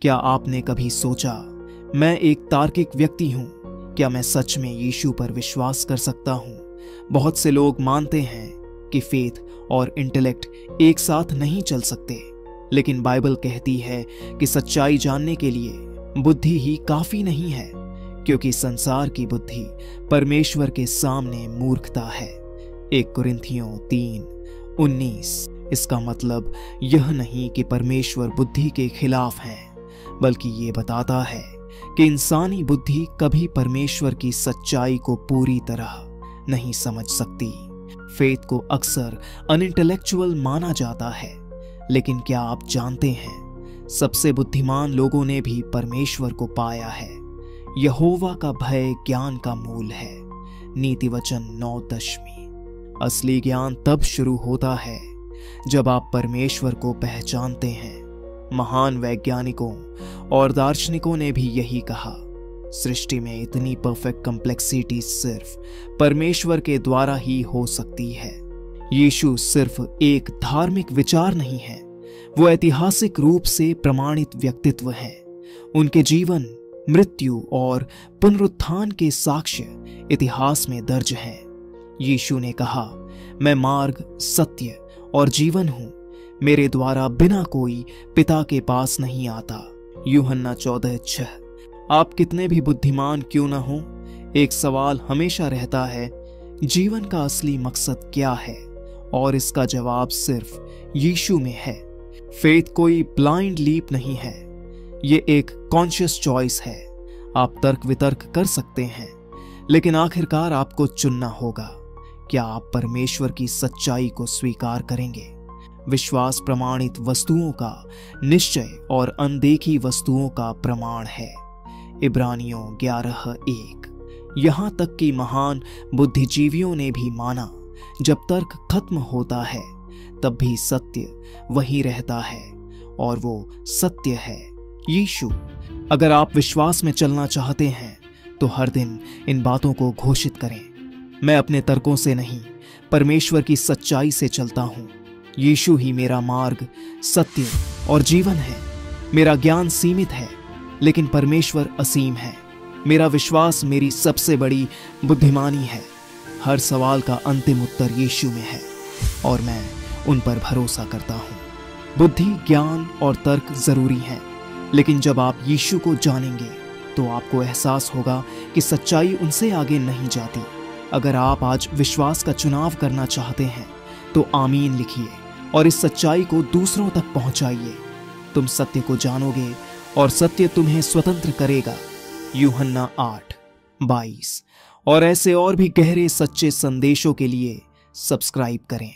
क्या आपने कभी सोचा, मैं एक तार्किक व्यक्ति हूं, क्या मैं सच में यीशु पर विश्वास कर सकता हूं? बहुत से लोग मानते हैं कि फेथ और इंटेलेक्ट एक साथ नहीं चल सकते, लेकिन बाइबल कहती है कि सच्चाई जानने के लिए बुद्धि ही काफी नहीं है, क्योंकि संसार की बुद्धि परमेश्वर के सामने मूर्खता है। 1 कुरिन्थियों 3:19। इसका मतलब यह नहीं कि परमेश्वर बुद्धि के खिलाफ है, बल्कि ये बताता है कि इंसानी बुद्धि कभी परमेश्वर की सच्चाई को पूरी तरह नहीं समझ सकती। फेथ को अक्सर अनइंटेलेक्चुअल माना जाता है, लेकिन क्या आप जानते हैं, सबसे बुद्धिमान लोगों ने भी परमेश्वर को पाया है। यहोवा का भय ज्ञान का मूल है। नीति वचन 9:10। असली ज्ञान तब शुरू होता है जब आप परमेश्वर को पहचानते हैं। महान वैज्ञानिकों और दार्शनिकों ने भी यही कहा। सृष्टि में इतनी परफेक्ट कॉम्प्लेक्सिटी सिर्फ परमेश्वर के द्वारा ही हो सकती है। यीशु सिर्फ एक धार्मिक विचार नहीं है, वो ऐतिहासिक रूप से प्रमाणित व्यक्तित्व है। उनके जीवन, मृत्यु और पुनरुत्थान के साक्ष्य इतिहास में दर्ज हैं। यीशु ने कहा, मैं मार्ग, सत्य और जीवन हूं, मेरे द्वारा बिना कोई पिता के पास नहीं आता। यूहन्ना 14:6। आप कितने भी बुद्धिमान क्यों न हो, एक सवाल हमेशा रहता है, जीवन का असली मकसद क्या है? और इसका जवाब सिर्फ यीशु में है। फेथ कोई ब्लाइंड लीप नहीं है, ये एक कॉन्शियस चॉइस है। आप तर्क वितर्क कर सकते हैं, लेकिन आखिरकार आपको चुनना होगा। क्या आप परमेश्वर की सच्चाई को स्वीकार करेंगे? विश्वास प्रमाणित वस्तुओं का निश्चय और अनदेखी वस्तुओं का प्रमाण है। इब्रानियों 11:1। यहां तक कि महान बुद्धिजीवियों ने भी माना, जब तर्क खत्म होता है तब भी सत्य वही रहता है, और वो सत्य है यीशु। अगर आप विश्वास में चलना चाहते हैं तो हर दिन इन बातों को घोषित करें, मैं अपने तर्कों से नहीं, परमेश्वर की सच्चाई से चलता हूं। यीशु ही मेरा मार्ग, सत्य और जीवन है। मेरा ज्ञान सीमित है, लेकिन परमेश्वर असीम है। मेरा विश्वास मेरी सबसे बड़ी बुद्धिमानी है। हर सवाल का अंतिम उत्तर यीशु में है, और मैं उन पर भरोसा करता हूं। बुद्धि, ज्ञान और तर्क जरूरी हैं, लेकिन जब आप यीशु को जानेंगे तो आपको एहसास होगा कि सच्चाई उनसे आगे नहीं जाती। अगर आप आज विश्वास का चुनाव करना चाहते हैं तो आमीन लिखिए और इस सच्चाई को दूसरों तक पहुंचाइए। तुम सत्य को जानोगे और सत्य तुम्हें स्वतंत्र करेगा। यूहन्ना 8:22। और ऐसे और भी गहरे सच्चे संदेशों के लिए सब्सक्राइब करें।